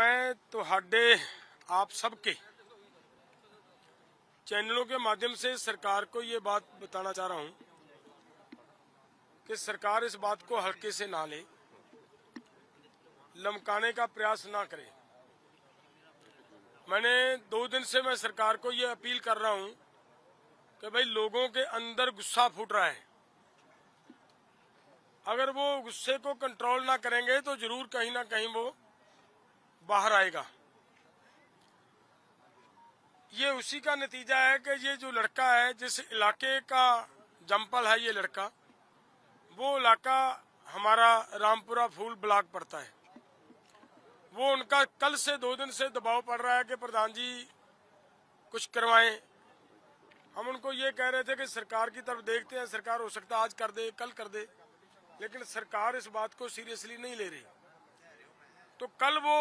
मैं तुहाडे आप सबके चैनलों के माध्यम से सरकार को ये बात बताना चाह रहा हूं कि सरकार इस बात को हल्के से ना ले, लमकाने का प्रयास ना करे। मैंने 2 दिन से मैं सरकार को ये अपील कर रहा हूं कि भाई लोगों के अंदर गुस्सा फूट रहा है, अगर वो गुस्से को कंट्रोल ना करेंगे तो जरूर कहीं ना कहीं वो बाहर आएगा। ये उसी का नतीजा है कि ये जो लड़का है, जिस इलाके का जम्पल है ये लड़का, वो इलाका हमारा रामपुरा फूल ब्लॉक पड़ता है। वो उनका कल से 2 दिन से दबाव पड़ रहा है कि प्रधान जी कुछ करवाएं। हम उनको ये कह रहे थे कि सरकार की तरफ देखते हैं, सरकार हो सकता है आज कर दे, कल कर दे, लेकिन सरकार इस बात को सीरियसली नहीं ले रही। तो कल वो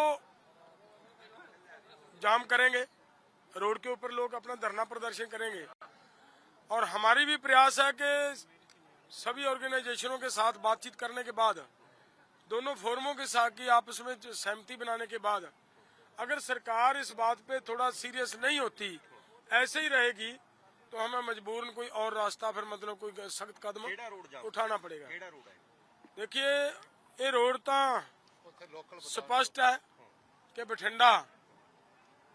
जाम करेंगे, रोड के ऊपर लोग अपना धरना प्रदर्शन करेंगे। और हमारी भी प्रयास है कि सभी ऑर्गेनाइजेशनों के साथ बातचीत करने के बाद, दोनों फोरमों के साथ की आपस में सहमति बनाने के बाद, अगर सरकार इस बात पे थोड़ा सीरियस नहीं होती, ऐसे ही रहेगी, तो हमें मजबूरन कोई और रास्ता फिर मतलब कोई सख्त कदम उठाना पड़ेगा। देखिए ये रोड तो स्पष्ट है कि बठिंडा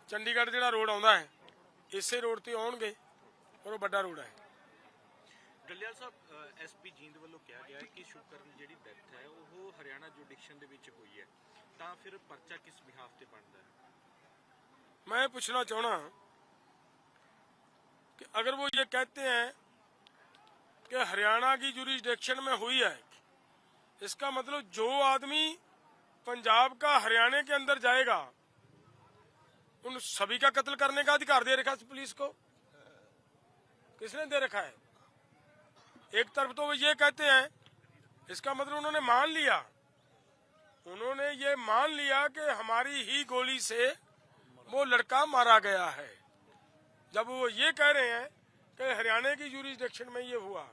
चंडीगढ़ जो रोड आता है इसे रोड से आउणगे और वो बड़ा रोड है। डलियाल साहब, एसपी जींद वालों कहा गया है कि शुभकरण जी डेथ है वो हरियाणा जुडिक्शन दे विच हुई है, तां फिर परचा किस बिहाफ ते बनता है? मैं पूछना चाहना कि अगर वो ये कहते हैं कि हरियाणा की जुरिस्डिक्शन में हुई है, इसका मतलब जो आदमी पंजाब का हरियाणा के अंदर जाएगा उन सभी का कत्ल करने का अधिकार दे रखा है पुलिस को। किसने दे रखा है? एक तरफ तो वो ये कहते हैं, इसका मतलब उन्होंने ये मान लिया कि हमारी ही गोली से वो लड़का मारा गया है, जब वो ये कह रहे हैं कि हरियाणा की जुरिस्डिक्शन में ये हुआ।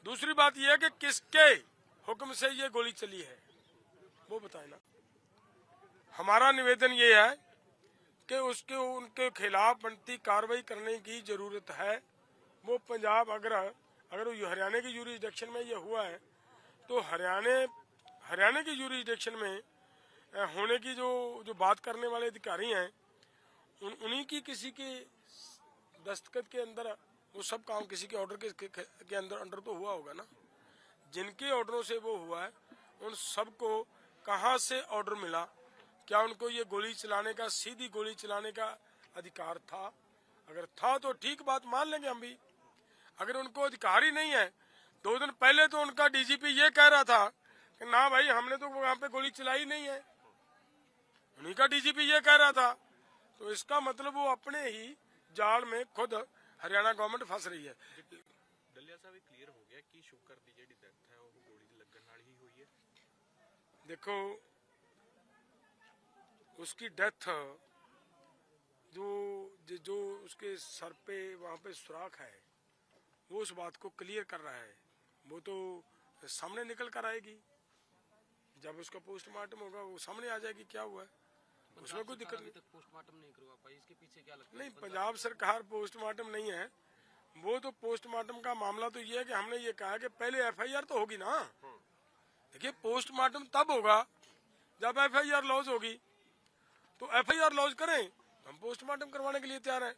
दूसरी बात यह है कि किसके हुक्म से ये गोली चली है वो बताए ना। हमारा निवेदन ये है कि उनके खिलाफ बनती कार्रवाई करने की जरूरत है। वो पंजाब अगर वो हरियाणा की जुरिस्डिक्शन में ये हुआ है तो हरियाणा की जुरिस्डिक्शन में होने की जो बात करने वाले अधिकारी हैं उन्हीं की किसी के दस्तखत के अंदर वो सब काम किसी के ऑर्डर के अंदर तो हुआ होगा ना। जिनके ऑर्डरों से वो हुआ है उन सबको कहाँ से ऑर्डर मिला? क्या उनको ये गोली चलाने का, सीधी गोली चलाने का अधिकार था? अगर था तो ठीक बात मान लेंगे हम भी। अगर उनको अधिकार ही नहीं है, 2 दिन पहले तो उनका डीजीपी ये कह रहा था कि ना भाई हमने तो वहां पे गोली चलाई नहीं है, उन्हीं का डीजीपी ये कह रहा था। तो इसका मतलब वो अपने ही जाल में खुद हरियाणा गवर्नमेंट फंस रही है। डलिया साहब क्लियर हो गया कि शुभकर दी जेडी डेथ है वो गोली दी लगन नाल ही हुई है। देखो उसकी डेथ जो उसके सर पे वहां पे सुराख है वो उस बात को क्लियर कर रहा है। वो तो सामने निकल कर आएगी, जब उसका पोस्टमार्टम होगा वो सामने आ जाएगी क्या हुआ है, उसमें कोई दिक्कत नहीं। पोस्टमार्टम नहीं करवा पाई, इसके पीछे क्या लगता है? नहीं, पंजाब सरकार पोस्टमार्टम नहीं है, वो तो पोस्टमार्टम का मामला तो ये है कि हमने ये कहा कि पहले एफआईआर तो होगी ना। देखिए पोस्टमार्टम तब होगा जब एफआईआर लॉज होगी, तो एफआईआर लॉज करें, हम पोस्टमार्टम करवाने के लिए तैयार हैं।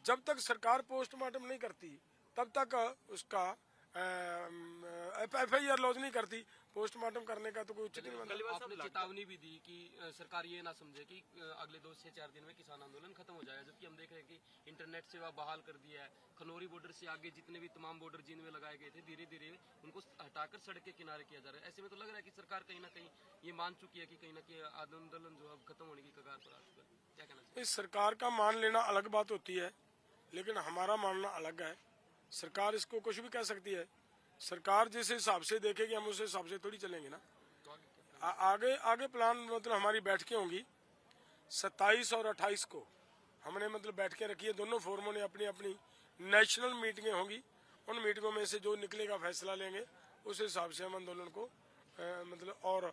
जब तक सरकार पोस्टमार्टम नहीं करती तब तक उसका एफआईआर लॉज नहीं करती, पोस्टमार्टम करने का तो कोई उचित नहीं बनता। आपने चेतावनी भी दी कि सरकार ये ना समझे कि अगले 2 से 4 दिन में किसान आंदोलन खत्म हो जाएगा, जबकि हम देख रहे हैं कि इंटरनेट सेवा बहाल कर दिया है। खनौरी बॉर्डर से आगे जितने भी तमाम बॉर्डर जिनमें लगाए गए थे धीरे धीरे उनको हटाकर सड़क के किनारे किया जा रहा है। ऐसे में तो लग रहा है कि सरकार कहीं ना कहीं ये मान चुकी है कि कहीं ना कहीं आंदोलन जो है खत्म होने की कगार पर आ चुका है। क्या कहना चाहिए? इस सरकार का मान लेना अलग बात होती है, लेकिन हमारा मानना अलग है। सरकार इसको कुछ भी कह सकती है, सरकार जिस हिसाब से देखेगी हम उस हिसाब से थोड़ी चलेंगे ना। आगे प्लान मतलब हमारी बैठकें होंगी 27 और 28 को हमने मतलब बैठकें रखी है। दोनों फोरमों ने अपनी अपनी नेशनल मीटिंगें होंगी, उन मीटिंगों में से जो निकलेगा फैसला लेंगे, उस हिसाब से हम आंदोलन को मतलब और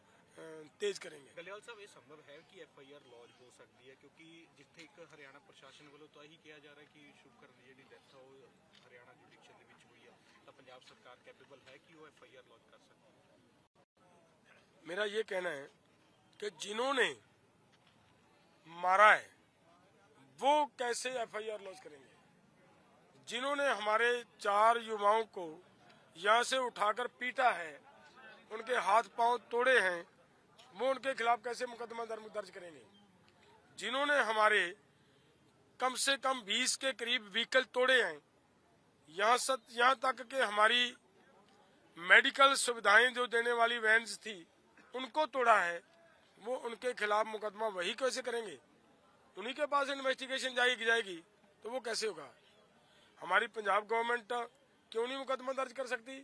तेज करेंगे। ਡੱਲੇਵਾਲ ਸਾਹਿਬ, ਇਹ ਸੰਭਵ ਹੈ ਕਿ FIR ਲੌਜ ਹੋ ਸਕਦੀ ਹੈ, ਕਿਉਂਕਿ ਜਿੱਥੇ ਇੱਕ ਹਰਿਆਣਾ ਪ੍ਰਸ਼ਾਸਨ ਵੱਲੋਂ ਤਾਂ ਇਹੀ ਕਿਹਾ ਜਾ ਰਿਹਾ ਕਿ ਸ਼ੁਭਕਰਨ ਦੀ ਜਿਹੜੀ ਡੈਥ ਹੈ ਉਹ ਹਰਿਆਣਾ ਜੁਡੀਸ਼ੀਅਲ ਦੇ ਵਿੱਚ ਹੋਈ ਹੈ, ਤਾਂ ਪੰਜਾਬ ਸਰਕਾਰ ਕੈਪੇਬਲ ਹੈ ਕਿ ਉਹ FIR ਲੌਜ ਕਰ ਸਕਦੀ ਹੈ? मेरा ये कहना है कि जिन्होंने मारा है वो कैसे FIR लॉन्च करेंगे? जिन्होंने हमारे 4 युवाओं को यहाँ से उठाकर पीटा है, उनके हाथ पांव तोड़े हैं, वो उनके खिलाफ कैसे मुकदमा दर्ज करेंगे? जिन्होंने हमारे कम से कम 20 के करीब व्हीकल तोड़े हैं, यहाँ तक कि हमारी मेडिकल सुविधाएं जो देने वाली वैन्स थी उनको तोड़ा है, वो उनके खिलाफ मुकदमा वही कैसे करेंगे? उन्हीं के पास इन्वेस्टिगेशन जाएगी तो वो कैसे होगा? हमारी पंजाब गवर्नमेंट क्यों नहीं मुकदमा दर्ज कर सकती?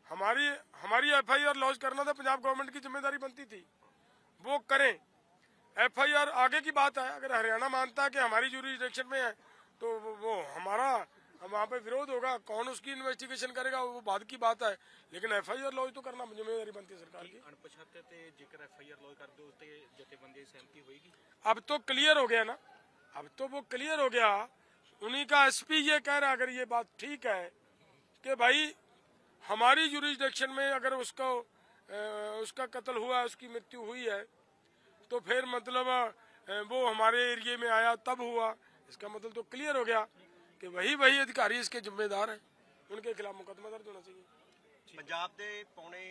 हमारी FIR लॉन्च करना तो पंजाब गवर्नमेंट की जिम्मेदारी बनती थी, वो करें। FIR आगे की बात है, अगर हरियाणा मानता है कि हमारी जुरिसडिक्शन में है तो वो हमारा वहाँ पे विरोध होगा, कौन उसकी इन्वेस्टिगेशन करेगा वो बाद की बात है, लेकिन FIR लॉन्च तो करना जिम्मेदारी बनती है सरकार की। ਅਣਪਛਾਤੇ ਤੇ ਜੇਕਰ FIR ਲੌਜ ਕਰ ਦਿਓ ਤੇ ਜਥੇਬੰਦੀ ਦੀ ਸਹਿਮਤੀ ਹੋਏਗੀ? अब तो क्लियर हो गया ना, अब तो वो क्लियर हो गया। उन्हीं का SP ये कह रहा है, अगर ये बात ठीक है कि भाई हमारी जुरिसडिक्शन में अगर उसका कत्ल हुआ, उसकी मृत्यु हुई है, तो फिर मतलब वो हमारे एरिया में आया तब हुआ, इसका मतलब तो क्लियर हो गया कि वही अधिकारी इसके जिम्मेदार हैं, उनके खिलाफ मुकदमा दर्ज होना चाहिए। ਪੰਜਾਬ ਦੇ ਪੌਣੇ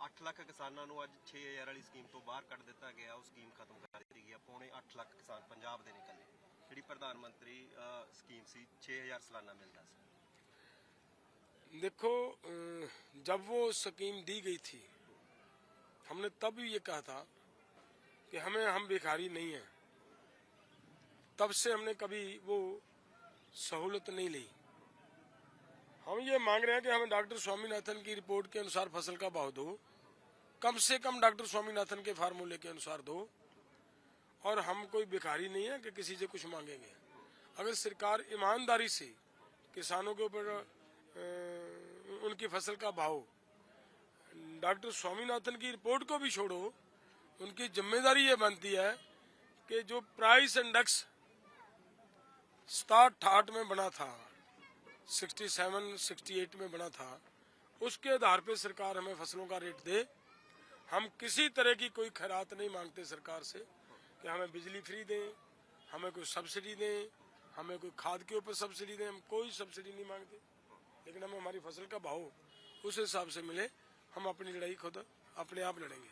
8 ਲੱਖ ਕਿਸਾਨਾਂ ਨੂੰ ਅੱਜ 6000 ਵਾਲੀ ਸਕੀਮ ਤੋਂ ਬਾਹਰ ਕੱਢ ਦਿੱਤਾ ਗਿਆ, ਉਹ ਸਕੀਮ ਖਤਮ ਕਰ ਦਿੱਤੀ ਗਈ ਹੈ। ਪੌਣੇ 8 ਲੱਖ ਕਿਸਾਨ ਪੰਜਾਬ ਦੇ ਨਿਕਲੇ, ਜਿਹੜੀ ਪ੍ਰਧਾਨ ਮੰਤਰੀ ਸਕੀਮ ਸੀ 6000 ਸਾਲਾਨਾ ਮਿਲਦਾ ਸੀ। देखो, जब वो स्कीम दी गई थी हमने तब ये कहा था कि हम भिखारी नहीं हैं, तब से हमने कभी वो सहूलत नहीं ली। हम ये मांग रहे हैं कि हमें डॉक्टर स्वामीनाथन की रिपोर्ट के अनुसार फसल का भाव दो, कम से कम डॉक्टर स्वामीनाथन के फार्मूले के अनुसार दो, और हम कोई भिखारी नहीं है कि किसी से कुछ मांगेंगे। अगर सरकार ईमानदारी से किसानों के ऊपर उनकी फसल का भाव, डॉक्टर स्वामीनाथन की रिपोर्ट को भी छोड़ो, उनकी जिम्मेदारी ये बनती है कि जो प्राइस इंडेक्स 67-68 में बना था, 67-68 में बना था, उसके आधार पे सरकार हमें फसलों का रेट दे। हम किसी तरह की कोई खैरात नहीं मांगते सरकार से कि हमें बिजली फ्री दें, हमें कोई सब्सिडी दें, हमें कोई खाद के ऊपर सब्सिडी दें, हम कोई सब्सिडी नहीं मांगते, लेकिन हमें हमारी फसल का भाव उस हिसाब से मिले। हम अपनी लड़ाई खुद अपने आप लड़ेंगे।